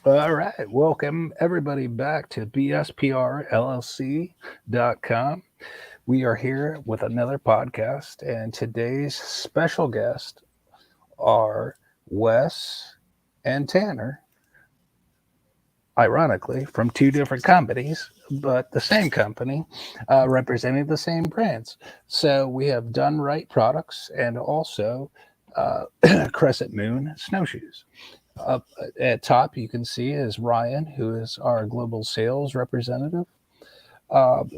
All right. Welcome everybody back to BSPR LLC.com. We are here with another podcast, and today's special guests are Wes and Tanner, ironically, from two different companies, but the same company, representing the same brands. So we have Dunn-Rite products and also Crescent Moon snowshoes. Up at top, you can see is Ryan, who is our global sales representative.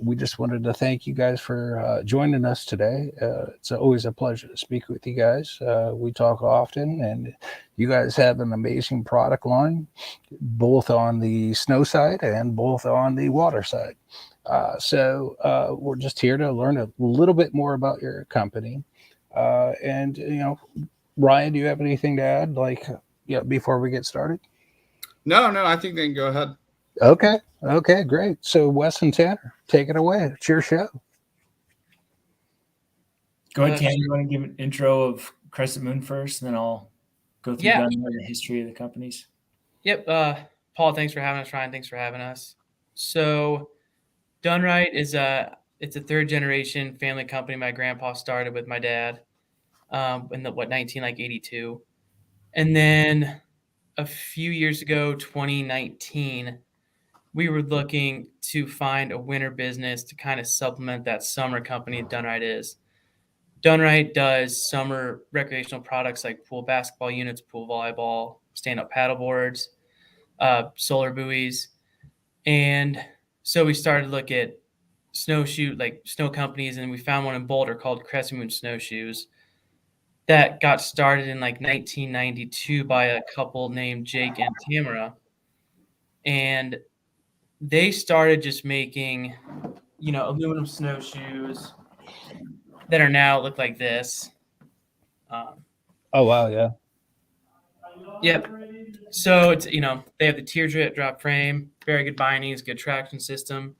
We just wanted to thank you guys for joining us today. It's always a pleasure to speak with you guys. We talk often, and you guys have an amazing product line, both on the snow side and both on the water side. So we're just here to learn a little bit more about your company. And Ryan, do you have anything to add? Before we get started. No, I think they can go ahead. Okay, great. So Wes and Tanner, take it away. It's your show. Go ahead, Tanner. You want to give an intro of Crescent Moon first, and then I'll go through the history of the companies. Yep. Paul, thanks for having us. Ryan, thanks for having us. So Dunn-Rite it's a third generation family company. My grandpa started with my dad in the 1982. And then a few years ago, 2019, we were looking to find a winter business to kind of supplement that summer company Dunn-Rite is. Dunn-Rite does summer recreational products like pool basketball units, pool volleyball, stand-up paddle boards, solar buoys. And so we started to look at snow companies, and we found one in Boulder called Crescent Moon Snowshoes that got started in like 1992 by a couple named Jake and Tamara. And they started just making, aluminum snowshoes that are now look like this. Oh, wow. Yeah. Yep. So it's, they have the teardrop frame, very good bindings, good traction system.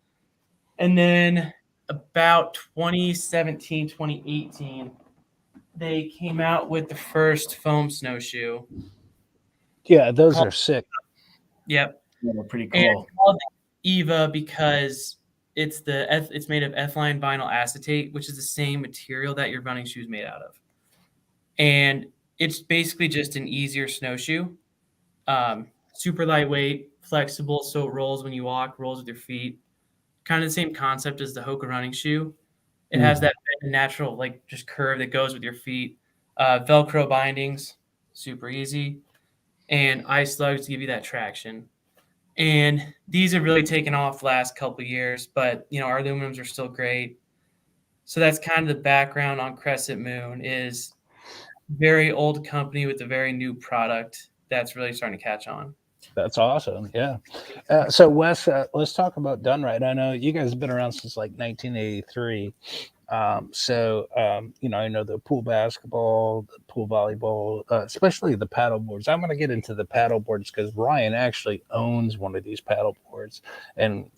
And then about 2017, 2018, they came out with the first foam snowshoe. Yeah, those are sick. Yep. Yeah, they're pretty And cool. it's called Eva because it's made of ethylene vinyl acetate, which is the same material that your running shoes made out of. And it's basically just an easier snowshoe. Super lightweight, flexible, so it rolls when you walk, rolls with your feet. Kind of the same concept as the Hoka running shoe. It has that natural, just curve that goes with your feet. Velcro bindings, super easy. And ice lugs to give you that traction. And these have really taken off the last couple of years, but, our aluminums are still great. So that's kind of the background on Crescent Moon is very old company with a very new product that's really starting to catch on. That's awesome. Yeah. So Wes, let's talk about Dunn-Rite. I know you guys have been around since like 1983. I know the pool basketball, the pool volleyball, especially the paddle boards. I'm going to get into the paddle boards because Ryan actually owns one of these paddle boards, and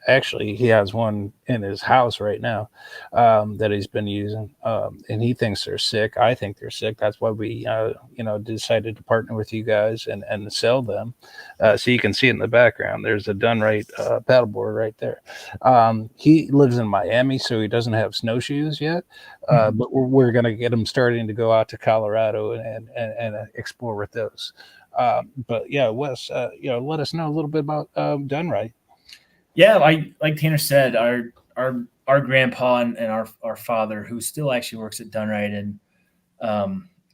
actually he has one in his house right now that he's been using, and he thinks they're sick. I think they're sick. That's why we decided to partner with you guys and sell them. So you can see it in the background, there's a Dunn-Rite paddleboard right there. He lives in Miami, so he doesn't have snowshoes yet, but we're going to get him starting to go out to Colorado and explore with those. But yeah, Wes, let us know a little bit about Dunn-Rite. Yeah, like Tanner said, our grandpa and our father, who still actually works at Dunn-Rite, and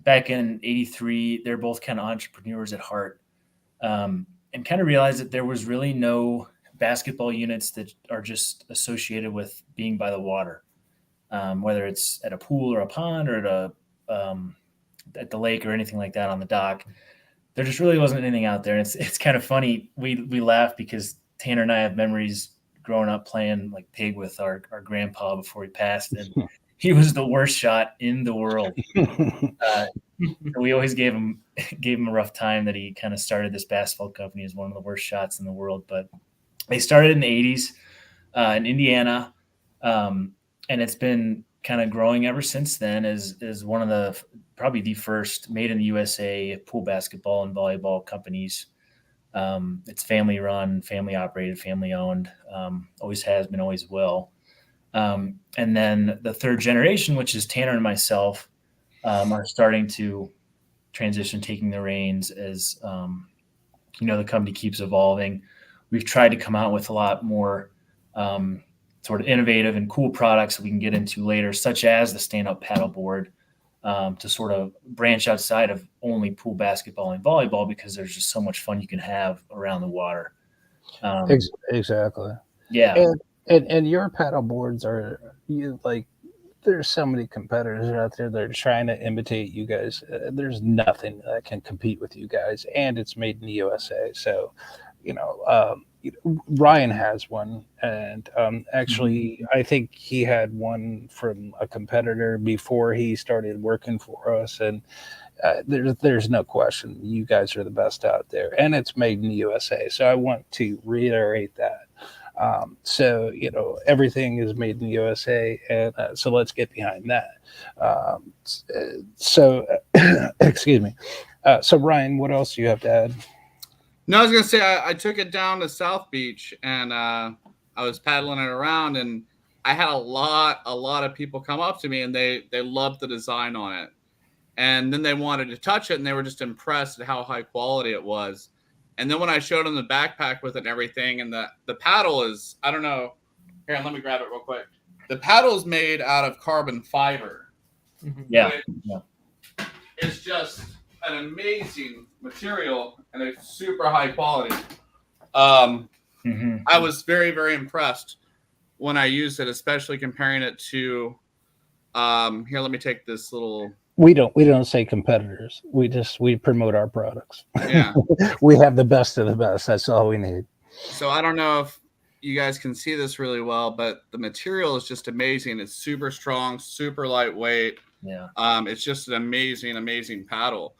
back in '83, they're both kind of entrepreneurs at heart, and kind of realized that there was really no basketball units that are just associated with being by the water, whether it's at a pool or a pond or at the lake or anything like that on the dock. There just really wasn't anything out there. And it's kind of funny. We laugh because Tanner and I have memories growing up playing like pig with our grandpa before he passed, and he was the worst shot in the world. We always gave him a rough time that he kind of started this basketball company as one of the worst shots in the world. But they started in the '80s in Indiana, and it's been kind of growing ever since then as one of the probably the first made in the USA pool basketball and volleyball companies. It's family run, family operated, family owned. Always has been, always will. And then the third generation, which is Tanner and myself, are starting to transition, taking the reins as the company keeps evolving. We've tried to come out with a lot more sort of innovative and cool products that we can get into later, such as the stand-up paddleboard, to sort of branch outside of only pool basketball and volleyball, because there's just so much fun you can have around the water. Exactly. Yeah. And your paddle boards there's so many competitors out there that are trying to imitate you guys. There's nothing that can compete with you guys, and it's made in the USA. So, Ryan has one, and actually, I think he had one from a competitor before he started working for us. And there's no question, you guys are the best out there, and it's made in the USA. So I want to reiterate that. So everything is made in the USA, and so let's get behind that. Excuse me. So Ryan, what else do you have to add? No, I was gonna say I took it down to South Beach, and I was paddling it around, and I had a lot of people come up to me, and they loved the design on it, and then they wanted to touch it, and they were just impressed at how high quality it was. And then when I showed them the backpack with it and everything, and the paddle is, I don't know. Here, let me grab it real quick. The paddle is made out of carbon fiber. Yeah. It's just an amazing material, and it's super high quality. I was very, very impressed when I used it, especially comparing it to, here, let me take this little. We don't say competitors. We promote our products. Yeah. We have the best of the best. That's all we need. So I don't know if you guys can see this really well, but the material is just amazing. It's super strong, super lightweight. Yeah. It's just an amazing, amazing paddle.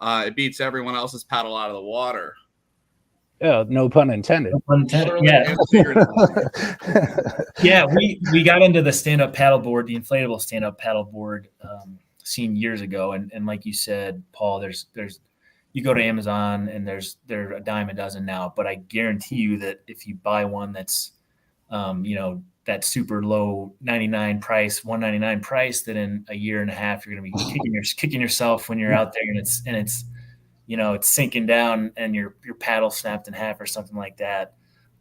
It beats everyone else's paddle out of the water. Yeah, no pun intended. Yeah. Yeah, we got into the stand-up paddleboard, the inflatable stand-up paddleboard, scene years ago, and like you said, Paul, there's you go to Amazon and they're a dime a dozen now, but I guarantee you that if you buy one that's that super low 99 price, $199 price, that in a year and a half you're going to be kicking yourself when you're out there, and it's it's sinking down and your paddle snapped in half or something like that.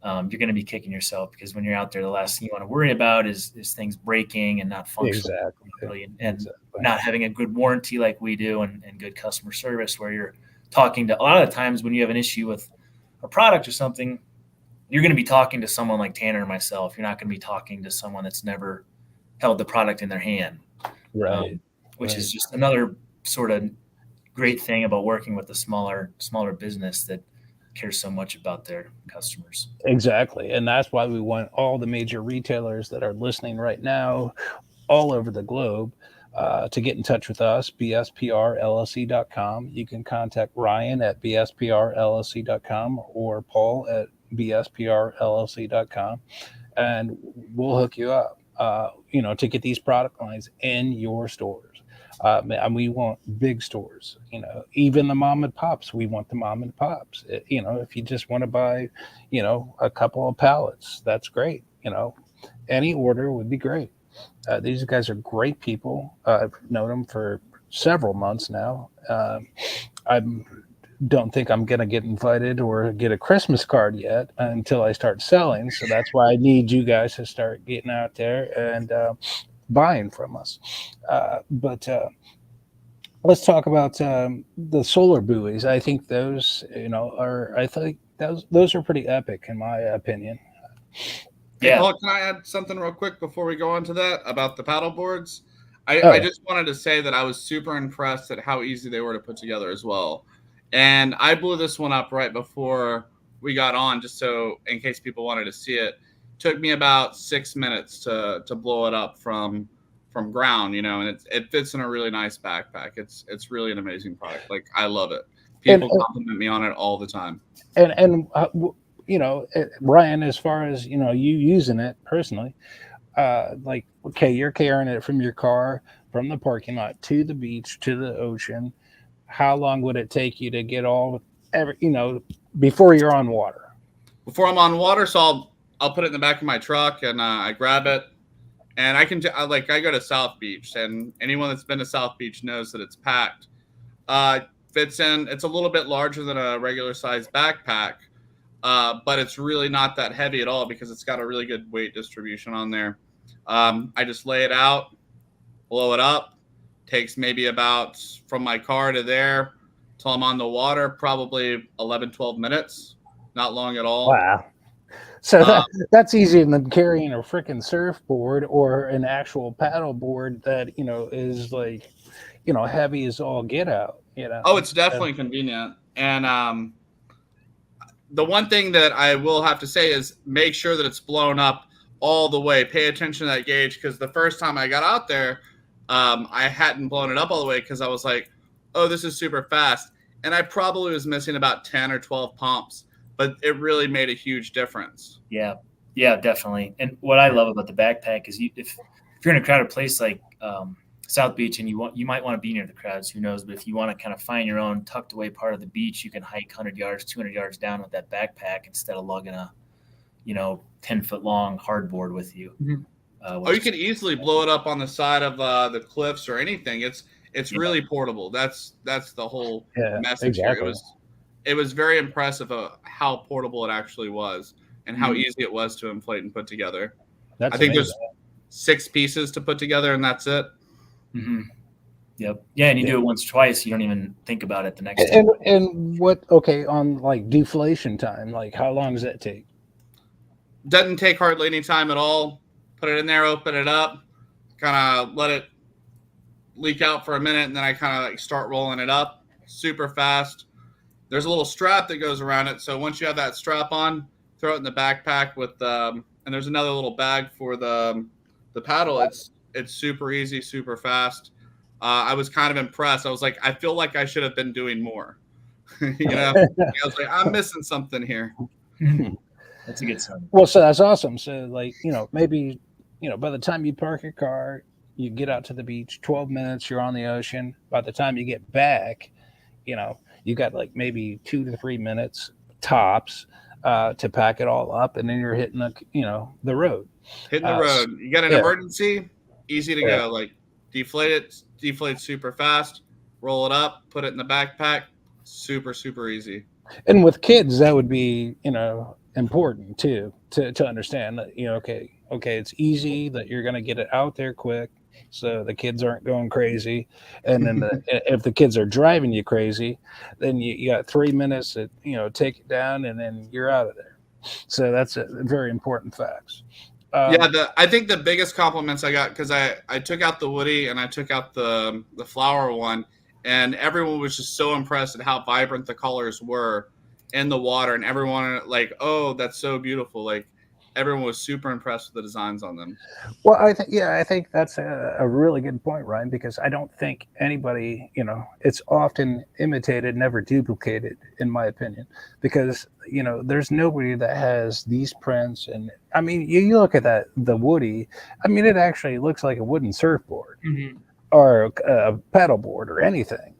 You're going to be kicking yourself, because when you're out there, the last thing you want to worry about is things breaking and not functioning properly, and not having a good warranty like we do, and good customer service, where you're talking to, a lot of the times when you have an issue with a product or something, you're going to be talking to someone like Tanner or myself. You're not going to be talking to someone that's never held the product in their hand. Right. Which is just another sort of great thing about working with a smaller business that cares so much about their customers. Exactly. And that's why we want all the major retailers that are listening right now all over the globe to get in touch with us, BSPRLLC.com. You can contact Ryan at BSPRLLC.com or Paul at BSPRLLC.com, and we'll hook you up, to get these product lines in your stores. And we want big stores, even the mom and pops. We want the mom and pops. If you just want to buy, a couple of pallets, that's great. Any order would be great. These guys are great people. I've known them for several months now. I don't think I'm going to get invited or get a Christmas card yet until I start selling. So that's why I need you guys to start getting out there and buying from us. But let's talk about the solar buoys. I think those, those are pretty epic in my opinion. Yeah. Hey, Paul, can I add something real quick before we go on to that about the paddle boards? I just wanted to say that I was super impressed at how easy they were to put together as well. And I blew this one up right before we got on, just so in case people wanted to see it. Took me about 6 minutes to blow it up from ground, and it fits in a really nice backpack. It's really an amazing product. Like, I love it. People compliment me on it all the time. And Ryan, as far as you using it personally, you're carrying it from your car, from the parking lot to the beach to the ocean. How long would it take you to get before you're on water. Before I'm on water, so I'll put it in the back of my truck and I grab it, and I go to South Beach, and anyone that's been to South Beach knows that it's packed. Fits in. It's a little bit larger than a regular size backpack, but it's really not that heavy at all because it's got a really good weight distribution on there. I just lay it out, blow it up. Takes maybe about from my car to there till I'm on the water, probably 11, 12 minutes. Not long at all. Wow. So that's easier than carrying a freaking surfboard or an actual paddle board that, is like, heavy as all get out, Oh, it's definitely convenient. And the one thing that I will have to say is make sure that it's blown up all the way. Pay attention to that gauge, because the first time I got out there, I hadn't blown it up all the way because I was like, oh, this is super fast. And I probably was missing about 10 or 12 pumps, but it really made a huge difference. Yeah, definitely. And what I love about the backpack is if you're in a crowded place like South Beach and you might want to be near the crowds, who knows? But if you want to kind of find your own tucked away part of the beach, you can hike 100 yards, 200 yards down with that backpack instead of lugging a 10-foot long hardboard with you. Mm-hmm. You can easily blow it up on the side of the cliffs or anything. It's really portable. That's the whole message exactly. here. It was very impressive how portable it actually was and how easy it was to inflate and put together. That's I think amazing. There's 6 pieces to put together and that's it. Mm-hmm. Yep. Yeah, and you do it once, twice, you don't even think about it the next time. And on like deflation time, like how long does that take? Doesn't take hardly any time at all. Put it in there, open it up, kind of let it leak out for a minute, and then I kind of like start rolling it up super fast. There's a little strap that goes around it, so once you have that strap on, throw it in the backpack with and there's another little bag for the paddle. It's super easy, super fast. I was kind of impressed. I was like, I feel like I should have been doing more. I was like, I'm missing something here. That's a good sign. Well, so that's awesome. So like, maybe, by the time you park your car, you get out to the beach, 12 minutes, you're on the ocean. By the time you get back, you got like maybe 2 to 3 minutes tops to pack it all up. And then you're hitting the road. Hitting the road. You got an emergency, easy to go. Like deflate super fast, roll it up, put it in the backpack. Super, super easy. And with kids, that would be, important too, to understand that, okay, it's easy, that you're going to get it out there quick so the kids aren't going crazy. And then if the kids are driving you crazy, then you got 3 minutes to, take it down and then you're out of there. So that's a very important facts. I think the biggest compliments I got, because I took out the Woody and I took out the flower one, and everyone was just so impressed at how vibrant the colors were in the water, and everyone like, oh, that's so beautiful. Like everyone was super impressed with the designs on them. Well, I think that's a really good point, Ryan, because I don't think anybody, it's often imitated, never duplicated, in my opinion, because, there's nobody that has these prints. And I mean, you look at the Woody, I mean, it actually looks like a wooden surfboard or a paddleboard or anything,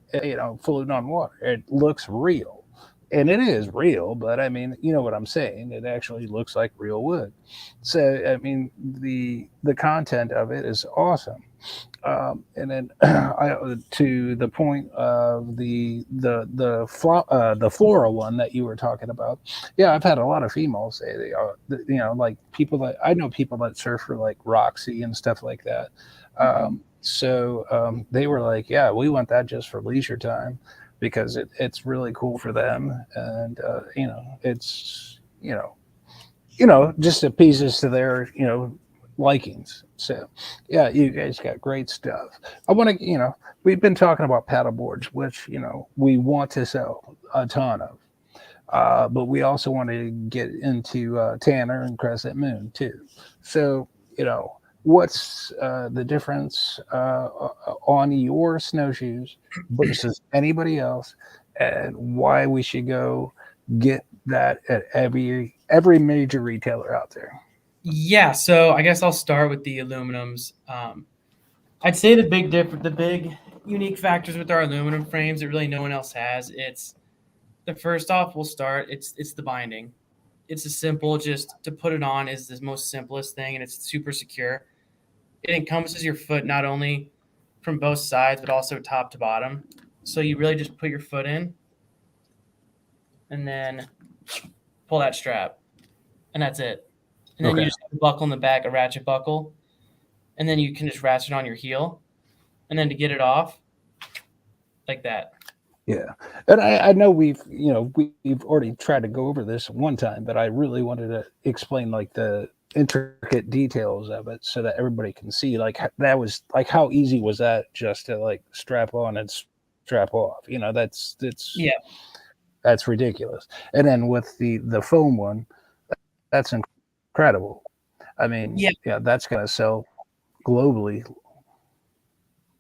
floating on water. It looks real. And it is real, but I mean, you know what I'm saying? It actually looks like real wood. So, I mean, the content of it is awesome. And then to the point of the floral one that you were talking about. Yeah, I've had a lot of females say they are, like people that I know, people that surf for like Roxy and stuff like that. So they were like, yeah, we want that just for leisure time, because it's really cool for them. And, it's, just appeases to their, likings. So, yeah, you guys got great stuff. I want to, we've been talking about paddle boards, which, we want to sell a ton of. But we also want to get into Tanner and Crescent Moon too. So, what's the difference on your snowshoes versus anybody else, and why we should go get that at every major retailer out there? Yeah, so I guess I'll start with the aluminums. I'd say the big unique factors with our aluminum frames that really no one else has, it's The first off, we'll start. It's the binding. It's a simple, just to put it on is the most simplest thing, and it's super secure. It encompasses your foot not only from both sides, but also top to bottom. So you really just put your foot in and then pull that strap, and that's it. And then you just have a buckle in the back, a ratchet buckle, and then you can just ratchet on your heel. And then to get it off, like that. Yeah. And I know we've already tried to go over this one time, but I really wanted to explain like the intricate details of it so that everybody can see like that was like how easy was that just to like strap on and strap off. That's ridiculous. And then with the foam one, that's incredible. I mean, that's going to sell globally.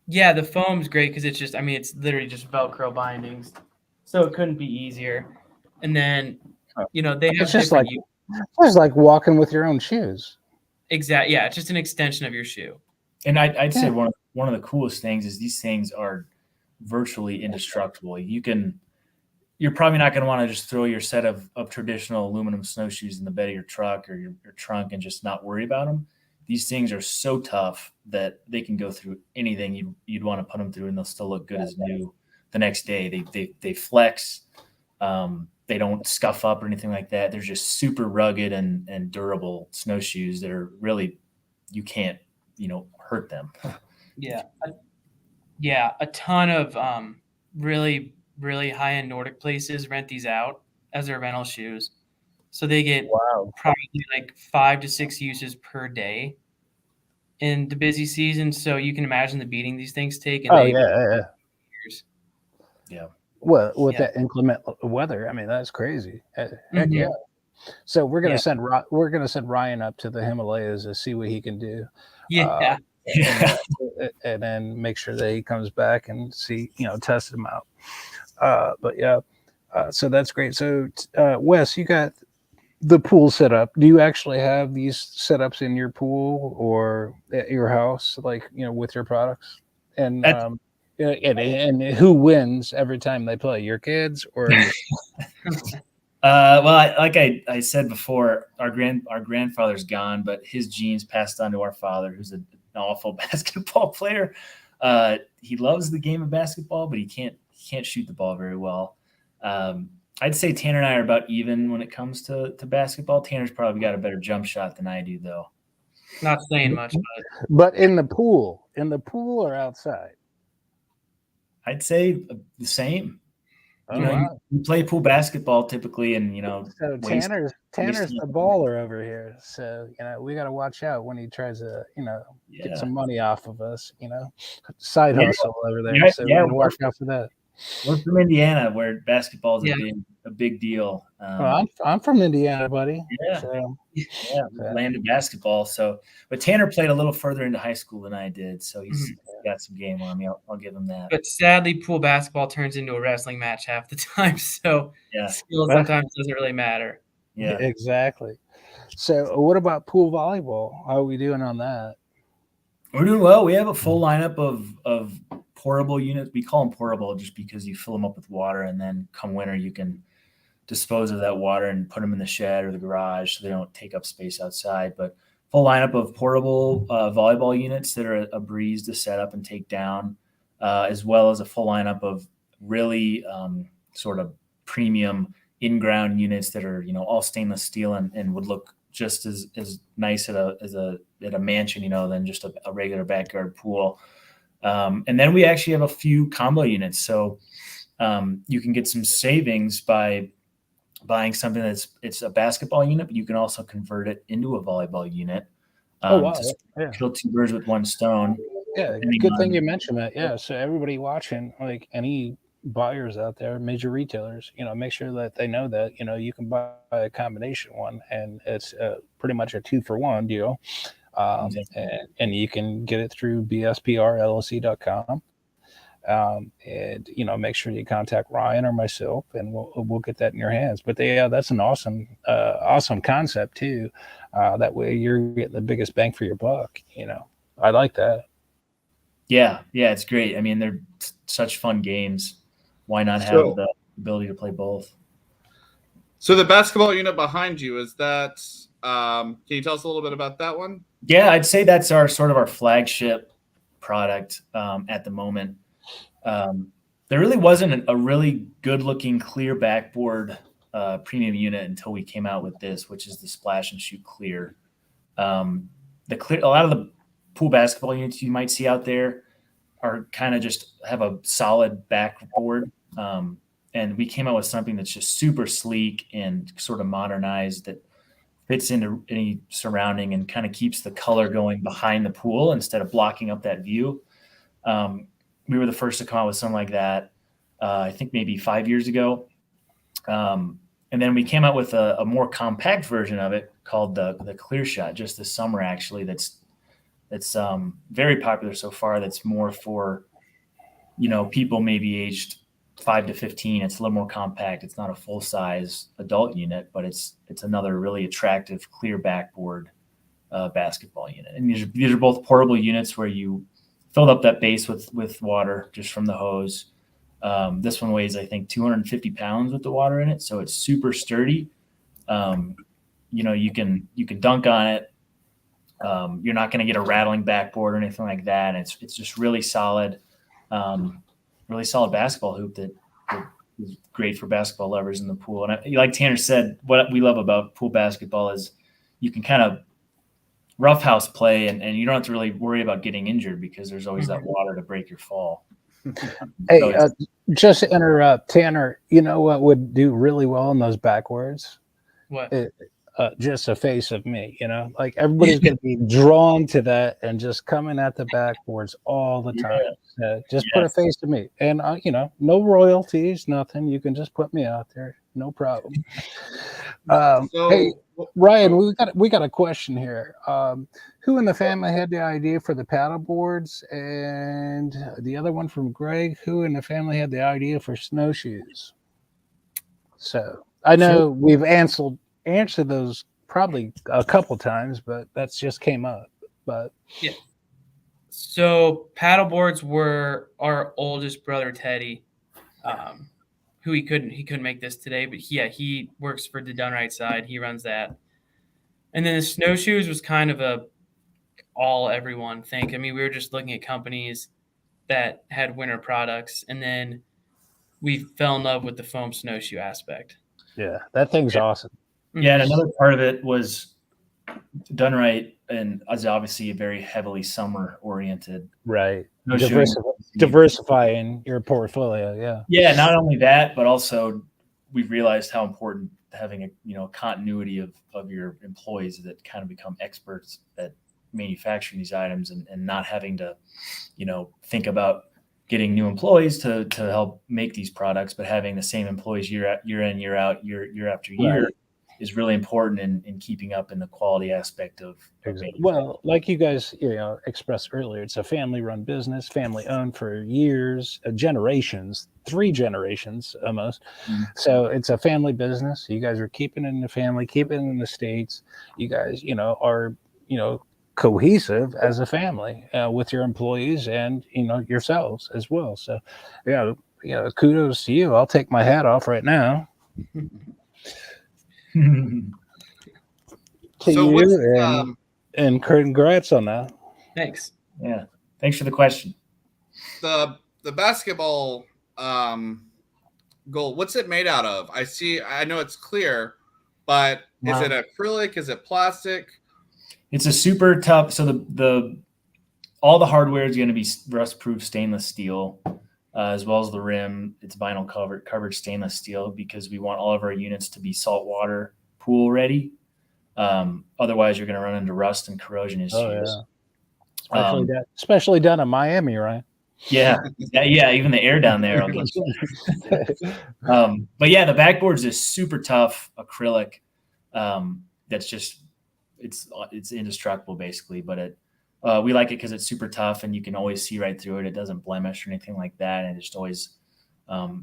Yeah, the foam's great because it's literally just Velcro bindings, so it couldn't be easier. And then, they have it's just like walking with your own shoes. Exactly. Yeah, it's just an extension of your shoe. And I'd say one of the coolest things is these things are virtually indestructible. You're probably not going to want to just throw your set of traditional aluminum snowshoes in the bed of your truck or your trunk and just not worry about them. These things are so tough that they can go through anything you'd want to put them through, and they'll still look good as new the next day. They flex. They don't scuff up or anything like that. They're just super rugged and durable snowshoes that are really, you can't, hurt them. Yeah. A ton of really, really high-end Nordic places rent these out as their rental shoes. So they get probably like 5 to 6 uses per day in the busy season. So you can imagine the beating these things take. And years. Yeah. Well, with that inclement weather, I mean, that's crazy. Heck yeah. So we're gonna send Ryan up to the Himalayas to see what he can do. Yeah. And then make sure that he comes back and see, test him out. So that's great. So Wes, you got the pool set up. Do you actually have these setups in your pool or at your house, like with your products? And and who wins every time they play? Your kids or? Well, like I said before, our grandfather's gone, but his genes passed on to our father, who's an awful basketball player. He loves the game of basketball, but he can't shoot the ball very well. I'd say Tanner and I are about even when it comes to basketball. Tanner's probably got a better jump shot than I do, though. Not saying much, but in the pool or outside? I'd say the same. Wow. You play pool basketball typically, and So Tanner's the baller over here. So we got to watch out when he tries to get some money off of us. Side hustle over there. So we got to watch out for that. We're from Indiana, where basketball is a big deal. Well, I'm from Indiana, buddy. Land of basketball. So, but Tanner played a little further into high school than I did, so he's got some game on me. I'll give him that. But sadly, pool basketball turns into a wrestling match half the time, so skill sometimes doesn't really matter. Yeah, exactly. So, what about pool volleyball? How are we doing on that? We're doing well. We have a full lineup of portable units. We call them portable just because you fill them up with water, and then come winter you can dispose of that water and put them in the shed or the garage so they don't take up space outside. But full lineup of portable volleyball units that are a breeze to set up and take down, as well as a full lineup of really sort of premium in-ground units that are all stainless steel and would look just as nice at a mansion than just a regular backyard pool. And then we actually have a few combo units, so you can get some savings by buying something it's a basketball unit, but you can also convert it into a volleyball unit. Kill two birds with one stone. Yeah, good thing you mentioned that. Yeah, so everybody watching, like any buyers out there, major retailers, make sure that they know that you can buy a combination one, and it's pretty much a 2-for-1 deal. And you can get it through BSPR LLC.com. Make sure you contact Ryan or myself, and we'll get that in your hands. But that's an awesome concept too. That way you're getting the biggest bang for your buck. I like that. Yeah, it's great. I mean, they're such fun games. Why not have the ability to play both. So the basketball unit behind you, is that, can you tell us a little bit about that one? Yeah, I'd say that's our sort of our flagship product at the moment. There really wasn't a really good looking clear backboard premium unit until we came out with this, which is the Splash and Shoot Clear. A lot of the pool basketball units you might see out there are kind of just have a solid backboard. And we came out with something that's just super sleek and sort of modernized that fits into any surrounding and kind of keeps the color going behind the pool instead of blocking up that view. We were the first to come out with something like that, I think maybe 5 years ago. And then we came out with a more compact version of it called the Clear Shot just this summer, actually. That's very popular so far. That's more for, people maybe aged 5 to 15. It's a little more compact. It's not a full size adult unit, but it's another really attractive clear backboard basketball unit. And these are both portable units where you filled up that base with water just from the hose. This one weighs, I think, 250 pounds with the water in it, so it's super sturdy. You can dunk on it. You're not going to get a rattling backboard or anything like that. And it's just really solid basketball hoop that is great for basketball lovers in the pool. And like Tanner said, what we love about pool basketball is you can kind of roughhouse play and you don't have to really worry about getting injured because there's always that water to break your fall. Hey, just to interrupt, Tanner, you know what would do really well in those backwards? What? Just a face of me, like everybody's going to be drawn to that and just coming at the backboards all the time. Just put a face to me, and no royalties, nothing. You can just put me out there, no problem. Hey, Ryan, we got a question here. Who in the family had the idea for the paddle boards, and the other one from Greg? Who in the family had the idea for snowshoes? So I know we've answered those probably a couple times, but that's just came up. But yeah. So paddle boards were our oldest brother Teddy, who he couldn't make this today, but he works for the Dunn-Rite side. He runs that. And then the snowshoes was kind of a all everyone thing. I mean, we were just looking at companies that had winter products, and then we fell in love with the foam snowshoe aspect. Yeah, that thing's awesome. Yeah, and another part of it was Dunn-Rite, and is obviously a very heavily summer oriented. Right. Diversifying your portfolio. Yeah. Yeah. Not only that, but also we've realized how important having a continuity of your employees that kind of become experts at manufacturing these items and not having to, think about getting new employees to help make these products, but having the same employees year in, year out, year after year. Right. Is really important in keeping up in the quality aspect of well, like you guys expressed earlier, it's a family-run business, family-owned for years, generations, 3 generations almost. Mm-hmm. So it's a family business. You guys are keeping it in the family, keeping it in the States. You guys, are cohesive as a family with your employees and yourselves as well. So, kudos to you. I'll take my hat off right now. And congrats on that. Thanks. Yeah, thanks for the question. The basketball goal, what's it made out of? I know it's clear, but is it acrylic? Is it plastic? It's a super tough. So the all the hardware is going to be rust-proof stainless steel. As well as the rim, it's vinyl covered stainless steel because we want all of our units to be saltwater pool ready. Otherwise, you're going to run into rust and corrosion issues. Oh, yeah. Especially down in Miami, right? Yeah, even the air down there will get you. But yeah, the backboard's is super tough acrylic. That's just it's indestructible basically, but we like it because it's super tough and you can always see right through it. It doesn't blemish or anything like that. And it's just always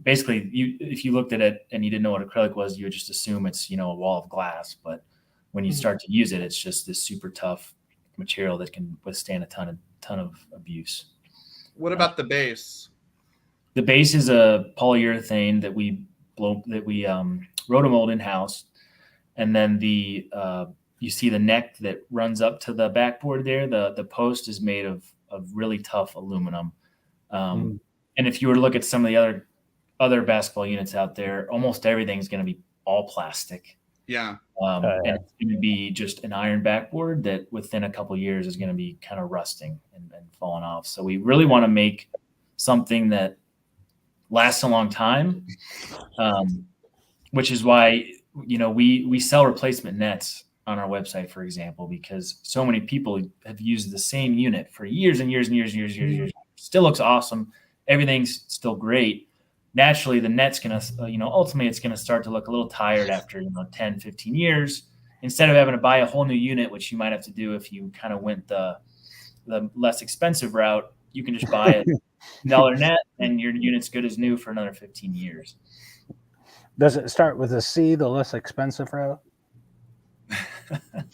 basically if you looked at it and you didn't know what acrylic was, you would just assume it's, a wall of glass. But when you start to use it, it's just this super tough material that can withstand a ton of abuse. What about the base? The base is a polyurethane that we rotomold in house, and then you see the neck that runs up to the backboard there. The post is made of really tough aluminum. And if you were to look at some of the other basketball units out there, almost everything's going to be all plastic. Yeah. And it's going to be just an iron backboard that within a couple of years is going to be kind of rusting and falling off. So we really want to make something that lasts a long time, which is why, we sell replacement nets on our website, for example, because so many people have used the same unit for years and years and years and years and years. Still looks awesome. Everything's still great. Naturally, the net's going to, ultimately it's going to start to look a little tired after, 10, 15 years. Instead of having to buy a whole new unit, which you might have to do if you kind of went the less expensive route, you can just buy a $1 net and your unit's good as new for another 15 years. Does it start with a C, the less expensive route?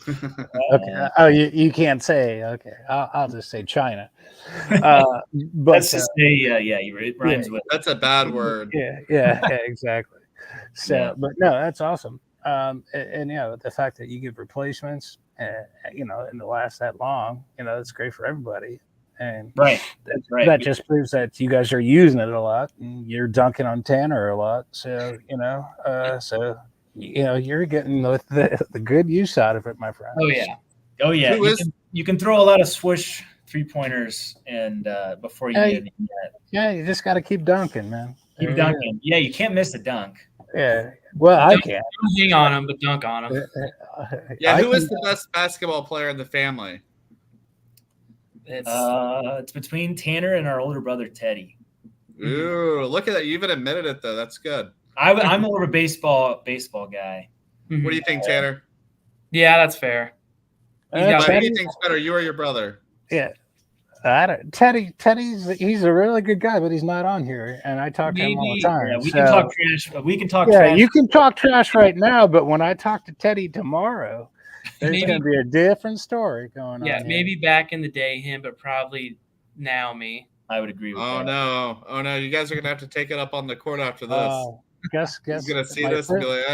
Okay. Oh, you can't say. Okay, I'll just say China. But let's just say, it rhymes with. That's a bad word. Yeah, exactly. So, but no, that's awesome. And the fact that you give replacements, and to last that long, that's great for everybody. And right. That just proves that you guys are using it a lot, and you're dunking on Tanner a lot. So you're getting the good use out of it, my friend. Oh yeah. You can throw a lot of swoosh 3-pointers and before you get anything yet. Yeah, you just got to keep dunking, man. Keep dunking. Yeah, you can't miss a dunk. Yeah. Well, I can't. Don't hang on him, but dunk on him. Yeah, who is the best basketball player in the family? It's between Tanner and our older brother Teddy. Ooh, look at that! You even admitted it though. That's good. I'm more of a baseball guy. What do you think, Tanner? Yeah, that's fair. Who do you think's better, you or your brother? Yeah, Teddy's a really good guy, but he's not on here, and I talk to him all the time. Yeah, we can talk trash. We can talk. Yeah, you can talk trash right now, but when I talk to Teddy tomorrow, there's going to be a different story going on. Yeah, maybe back in the day him, but probably now me. I would agree with that. Oh no! You guys are gonna have to take it up on the court after this. Guess. He's gonna see this and be like,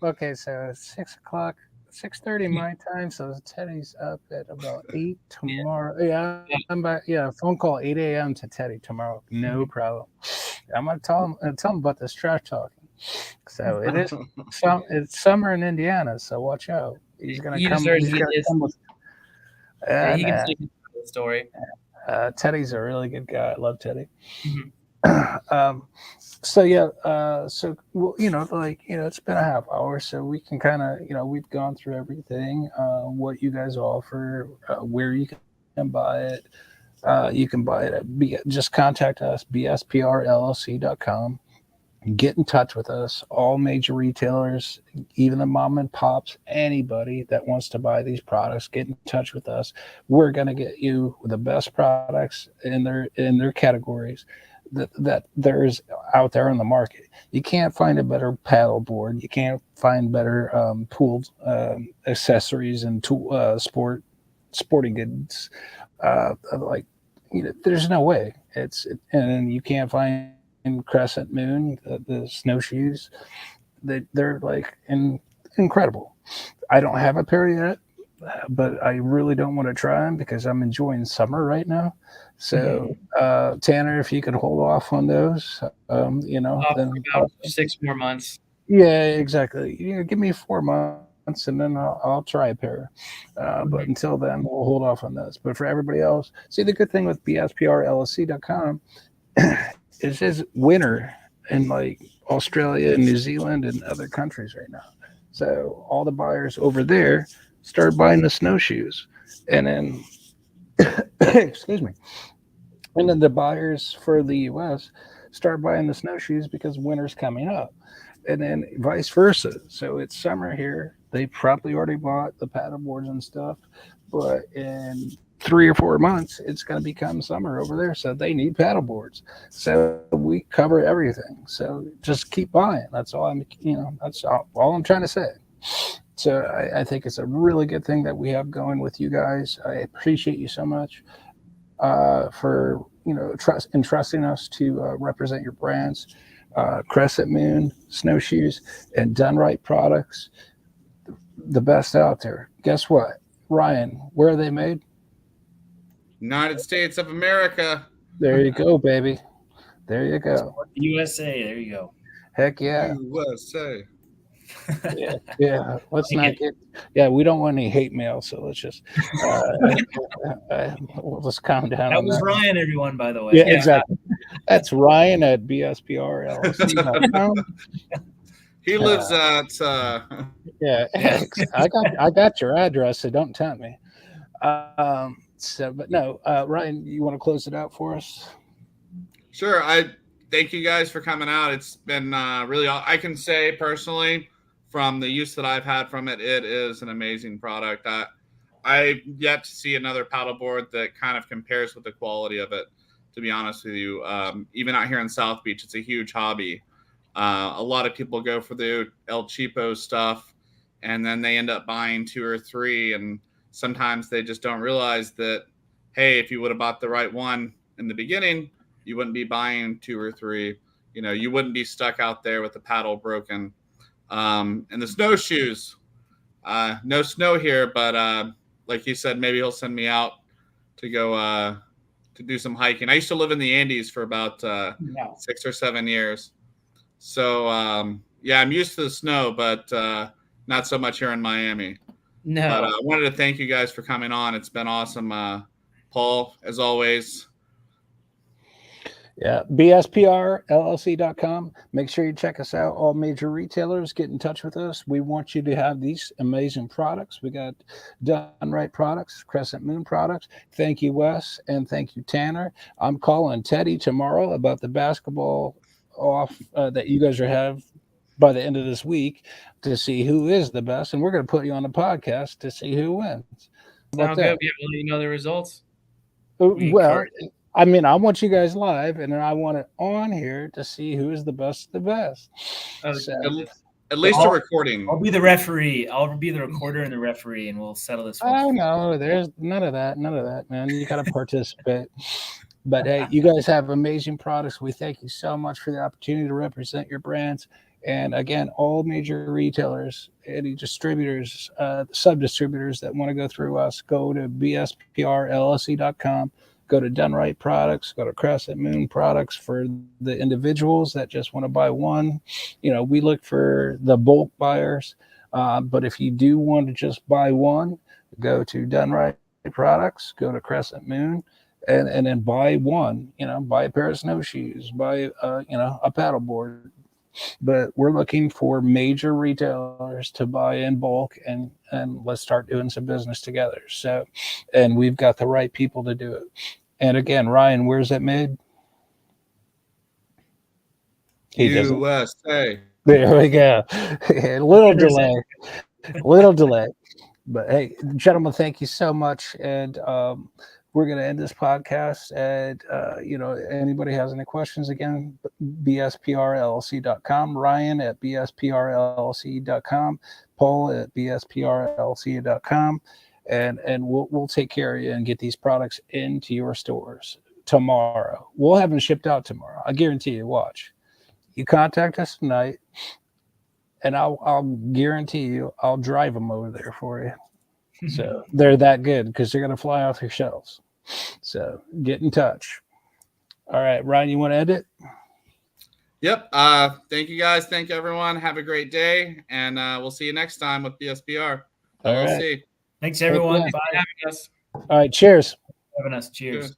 okay, so it's 6:30 my time. So Teddy's up at about 8 tomorrow. Yeah, I'm back. Yeah, phone call 8 a.m. to Teddy tomorrow. No problem. I'm gonna tell him about this trash talking. So it is. It's summer in Indiana, so watch out. He's gonna come. He's gonna come with. He can see the story. Teddy's a really good guy. I love Teddy. Mm-hmm. It's been a half hour, so we can kind of, we've gone through everything, what you guys offer, where you can buy it. You can buy it just contact us, BSPRLLC.com. Get in touch with us, all major retailers, even the mom and pops, anybody that wants to buy these products, get in touch with us. We're going to get you the best products in their categories that there's out there in the market. You can't find a better paddle board. You can't find better pool accessories and sporting goods. There's no way. And you can't find Crescent Moon, the snowshoes. They're like incredible. I don't have a pair yet, but I really don't want to try them because I'm enjoying summer right now. So, Tanner, if you could hold off on those, then about 6 more months. Yeah, exactly. Give me 4 months and then I'll try a pair. But until then, we'll hold off on those. But for everybody else, see, the good thing with BSPRLLC.com is it's winter in like Australia and New Zealand and other countries right now. So all the buyers over there start buying the snowshoes, and then excuse me, and then the buyers for the US start buying the snowshoes because winter's coming up, and then vice versa. So it's summer here. They probably already bought the paddle boards and stuff, but in 3 or 4 months, it's going to become summer over there. So they need paddle boards. So we cover everything. So just keep buying. That's all that's all I'm trying to say. So I think it's a really good thing that we have going with you guys. I appreciate you so much for entrusting us to represent your brands. Crescent Moon snowshoes, and Dunn-Rite products, the best out there. Guess what, Ryan? Where are they made? United States of America. There you go, baby. There you go. USA. There you go. Heck yeah. USA. Yeah. Let's not get. Yeah, we don't want any hate mail, so let's just. We'll just calm down. That was Ryan, everyone. By the way. Yeah, exactly. That's Ryan at BSPR LLC.com. He lives at. Yeah, I got your address, so don't tempt me. But no, Ryan, you want to close it out for us? Sure. I thank you guys for coming out. It's been really. I can say personally, from the use that I've had from it, it is an amazing product. I've yet to see another paddleboard that kind of compares with the quality of it. To be honest with you, even out here in South Beach, it's a huge hobby. A lot of people go for the El Cheapo stuff, and then they end up buying 2 or 3, and sometimes they just don't realize that, hey, if you would have bought the right one in the beginning, you wouldn't be buying 2 or 3. You know, you wouldn't be stuck out there with the paddle broken. And the snowshoes, no snow here, but like he said, maybe he'll send me out to go to do some hiking. I used to live in the Andes for about 6 or 7 years. So, yeah, I'm used to the snow, but not so much here in Miami. No. But I wanted to thank you guys for coming on. It's been awesome. Paul, as always. Yeah, BSPR LLC.com. Make sure you check us out. All major retailers, get in touch with us. We want you to have these amazing products. We got Dunn-Rite products, Crescent Moon products. Thank you, Wes, and thank you, Tanner. I'm calling Teddy tomorrow about the basketball off that you guys are have by the end of this week to see who is the best, and we're going to put you on the podcast to see who wins. Sound good? Yeah, we'll let you know the results. Well, I mean, I want you guys live, and then I want it on here to see who is the best of the best. At least a recording. I'll be the referee. I'll be the recorder and the referee, and we'll settle this. Oh, no, there's none of that, man. You got to participate. But, hey, you guys have amazing products. We thank you so much for the opportunity to represent your brands. And, again, all major retailers, any distributors, sub-distributors that want to go through us, go to BSPRLLC.com. Go to Dunn-Rite products, go to Crescent Moon products for the individuals that just want to buy one. You know, we look for the bulk buyers. But if you do want to just buy one, go to Dunn-Rite products, go to Crescent Moon, and then buy one. You know, buy a pair of snowshoes, buy a paddleboard. But we're looking for major retailers to buy in bulk and let's start doing some business together. So, and we've got the right people to do it. And again, Ryan, where's it made? USA. There we go. A little delay. But hey, gentlemen, thank you so much. And we're going to end this podcast. And, anybody has any questions, again, BSPRLLC.com, Ryan at BSPRLLC.com, Paul at BSPRLLC.com. And we'll take care of you and get these products into your stores tomorrow. We'll have them shipped out tomorrow. I guarantee you. Watch. You contact us tonight, and I'll guarantee you I'll drive them over there for you. So they're that good because they're going to fly off your shelves. So get in touch. All right, Ryan, you want to end it? Yep. Thank you, guys. Thank you, everyone. Have a great day, and we'll see you next time with BSPR LLC. All right. Thanks, everyone. Bye. All right, cheers. Having us. Cheers.